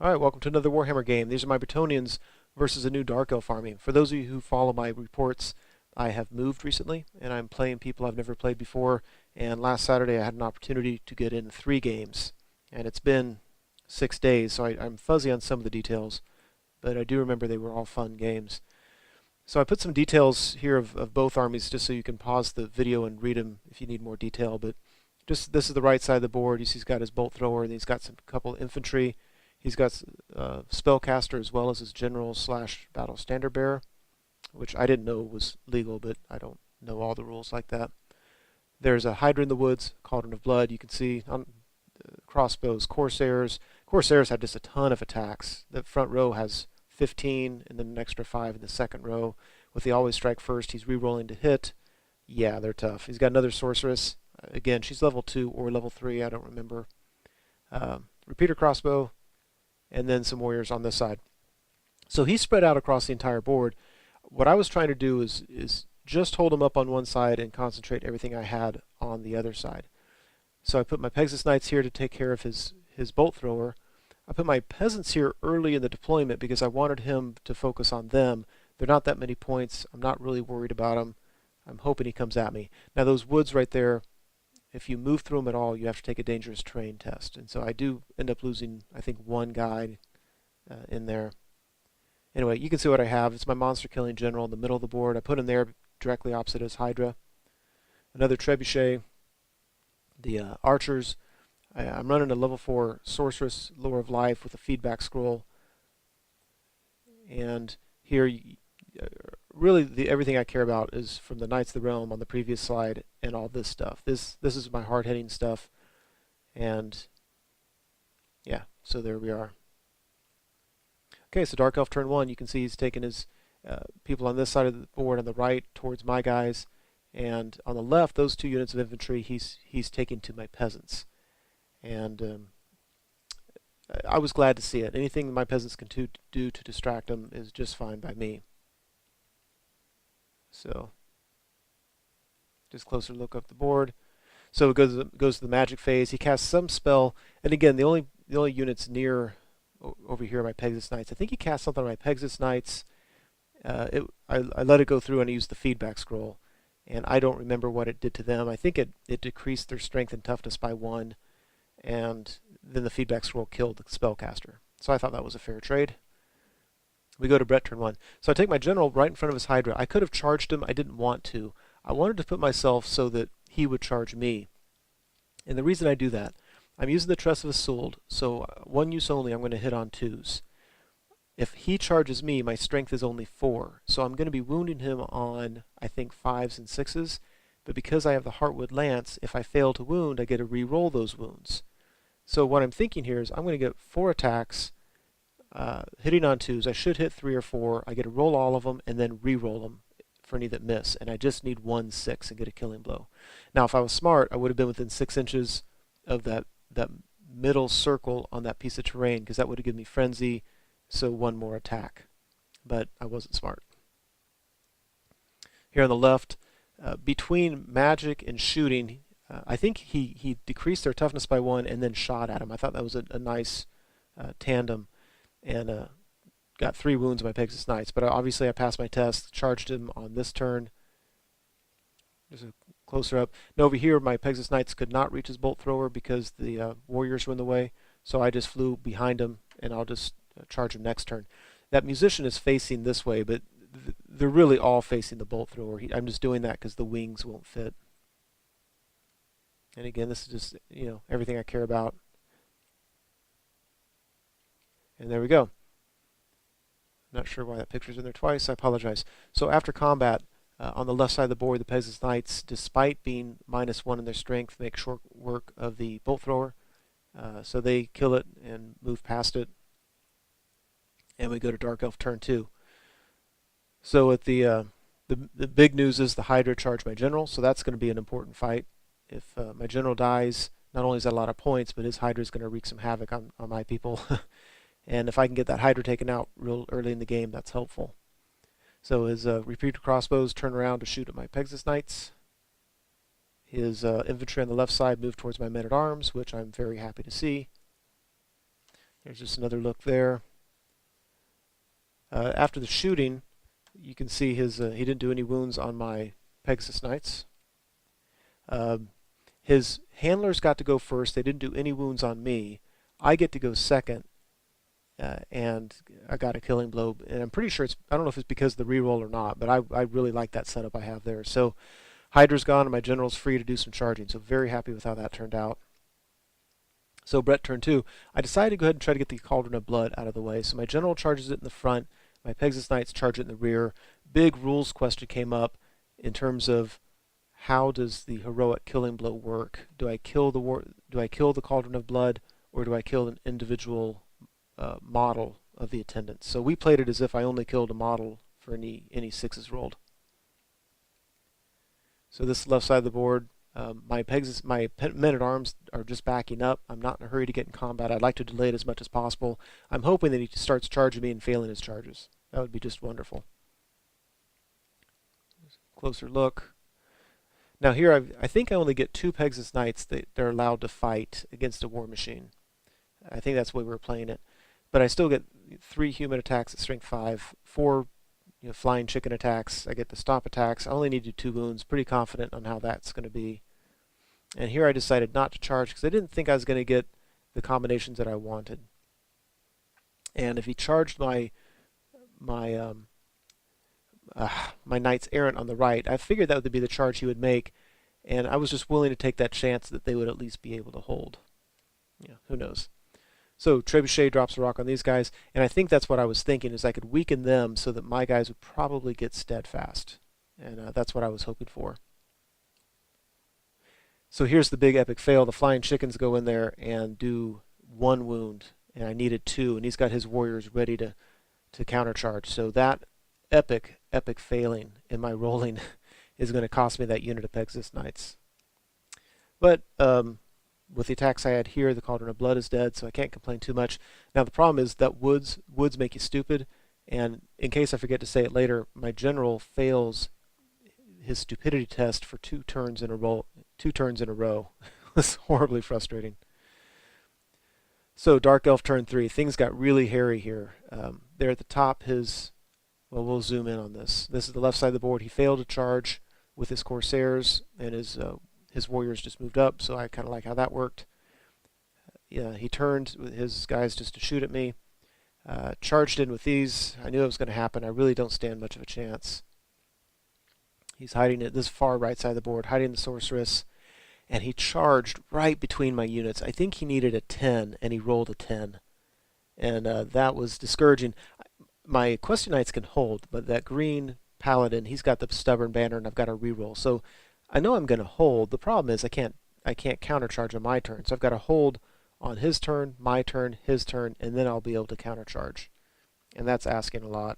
Alright, welcome to another Warhammer game. These are my Bretonnians versus a new Dark Elf army. For those of you who follow my reports, I have moved recently, and I'm playing people I've never played before, and last Saturday I had an opportunity to get in 3 games. And it's been 6 days, so I'm fuzzy on some of the details, but I do remember they were all fun games. So I put some details here of both armies just so you can pause the video and read them if you need more detail, but just this is the right side of the board. You see he's got his bolt thrower, and he's got some couple infantry. He's got spellcaster as well as his general slash battle standard bearer, which I didn't know was legal, but I don't know all the rules like that. There's a Hydra in the woods, Cauldron of Blood. You can see on crossbows, Corsairs. Corsairs had just a ton of attacks. The front row has 15 and then an extra 5 in the second row. With the always strike first, he's re-rolling to hit. Yeah, they're tough. He's got another sorceress. Again, she's level 2 or level 3, I don't remember. Repeater crossbow, and then some warriors on this side. So he's spread out across the entire board. What I was trying to do is just hold him up on one side and concentrate everything I had on the other side. So I put my Pegasus Knights here to take care of his bolt thrower. I put my peasants here early in the deployment because I wanted him to focus on them. They're not that many points. I'm not really worried about him. I'm hoping he comes at me. Now those woods right there, if you move through them at all, you have to take a dangerous terrain test. And so I do end up losing, I think, one guy in there. Anyway, you can see what I have. It's my monster killing general in the middle of the board. I put him there directly opposite his Hydra. Another trebuchet. The archers. I'm running a level 4 sorceress, Lore of Life with a feedback scroll. And here, really, everything I care about is from the Knights of the Realm on the previous slide and all this stuff. This is my hard-hitting stuff. And yeah, so there we are. Okay, so Dark Elf turn 1, you can see he's taking his people on this side of the board on the right towards my guys. And on the left, those 2 units of infantry, he's taking to my peasants. And I was glad to see it. Anything my peasants can do to distract them is just fine by me. So, just closer look up the board. So it goes to the magic phase. He casts some spell, and again, the only units near over here are my Pegasus Knights. I think he cast something on my Pegasus Knights. I let it go through and I used the feedback scroll, and I don't remember what it did to them. I think it decreased their strength and toughness by 1, and then the feedback scroll killed the spellcaster. So I thought that was a fair trade. We go to Brett turn 1. So I take my general right in front of his Hydra. I could have charged him. I didn't want to. I wanted to put myself so that he would charge me. And the reason I do that, I'm using the Tress of Isolde, so 1 use only, I'm going to hit on 2s. If he charges me, my strength is only 4. So I'm going to be wounding him on, I think, 5s and 6s. But because I have the Heartwood Lance, if I fail to wound, I get to re-roll those wounds. So what I'm thinking here is I'm going to get 4 attacks, hitting on 2s. I should hit 3 or 4. I get to roll all of them and then re-roll them for any that miss. And I just need 1 6 and get a killing blow. Now, if I was smart, I would have been within 6 inches of that middle circle on that piece of terrain, because that would have given me frenzy, so 1 more attack. But I wasn't smart. Here on the left, between magic and shooting, I think he decreased their toughness by 1 and then shot at him. I thought that was a nice tandem, and got 3 wounds on my Pegasus Knights. But obviously I passed my test, charged him on this turn. There's a closer up. Now over here, my Pegasus Knights could not reach his bolt thrower because the warriors were in the way. So I just flew behind him, and I'll just charge him next turn. That musician is facing this way, but they're really all facing the bolt thrower. I'm just doing that because the wings won't fit. And again, this is just, everything I care about. And there we go. Not sure why that picture's in there twice. I apologize. So after combat, on the left side of the board, the Pegasus Knights, despite being -1 in their strength, make short work of the bolt thrower. So they kill it and move past it. And we go to Dark Elf turn 2. So at the big news is the Hydra charged my general, so that's going to be an important fight. If my general dies, not only is that a lot of points, but his Hydra is going to wreak some havoc on my people. And if I can get that Hydra taken out real early in the game, that's helpful. So his repeater crossbows turn around to shoot at my Pegasus Knights. His infantry on the left side move towards my men-at-arms, which I'm very happy to see. There's just another look there. After the shooting, you can see his he didn't do any wounds on my Pegasus Knights. His handlers got to go first. They didn't do any wounds on me. I get to go second, and I got a killing blow. And I'm pretty sure I don't know if it's because of the reroll or not, but I really like that setup I have there. So Hydra's gone, and my general's free to do some charging. So very happy with how that turned out. So Brett turn 2. I decided to go ahead and try to get the Cauldron of Blood out of the way. So my general charges it in the front. My Pegasus Knights charge it in the rear. Big rules question came up in terms of how does the heroic killing blow work? Do I kill the Cauldron of Blood, or do I kill an individual model of the attendants? So we played it as if I only killed a model for any sixes rolled. So this left side of the board, my men-at-arms are just backing up. I'm not in a hurry to get in combat. I'd like to delay it as much as possible. I'm hoping that he starts charging me and failing his charges. That would be just wonderful. Closer look. Now here, I think I only get 2 Pegasus Knights that they're allowed to fight against a war machine. I think that's the way we were playing it. But I still get 3 human attacks at strength 5, 4 flying chicken attacks. I get the stomp attacks. I only need to do 2 wounds. Pretty confident on how that's going to be. And here I decided not to charge because I didn't think I was going to get the combinations that I wanted. And if he charged my Knights Errant on the right, I figured that would be the charge he would make, and I was just willing to take that chance that they would at least be able to hold. Yeah, who knows? So Trebuchet drops a rock on these guys, and I think that's what I was thinking, is I could weaken them so that my guys would probably get steadfast. And that's what I was hoping for. So here's the big epic fail. The flying chickens go in there and do 1 wound, and I needed 2, and he's got his warriors ready to countercharge. So that epic failing in my rolling is going to cost me that unit of Pegasus Knights. But with the attacks I had here, the Cauldron of Blood is dead, so I can't complain too much. Now the problem is that woods make you stupid, and in case I forget to say it later, my general fails his stupidity test for 2 turns in a row. It's horribly frustrating. So Dark Elf turn 3. Things got really hairy here. There at the top, well, we'll zoom in on this. This is the left side of the board. He failed to charge with his Corsairs, and his warriors just moved up, so I kind of like how that worked. Yeah, he turned with his guys just to shoot at me. Charged in with these. I knew it was going to happen. I really don't stand much of a chance. He's hiding at this far right side of the board, hiding the Sorceress, and he charged right between my units. I think he needed a 10, and he rolled a 10. And that was discouraging. My Question Knights can hold, but that green Paladin, he's got the Stubborn Banner, and I've got to reroll. So I know I'm going to hold. The problem is I can't countercharge on my turn. So I've got to hold on his turn, my turn, his turn, and then I'll be able to countercharge. And that's asking a lot.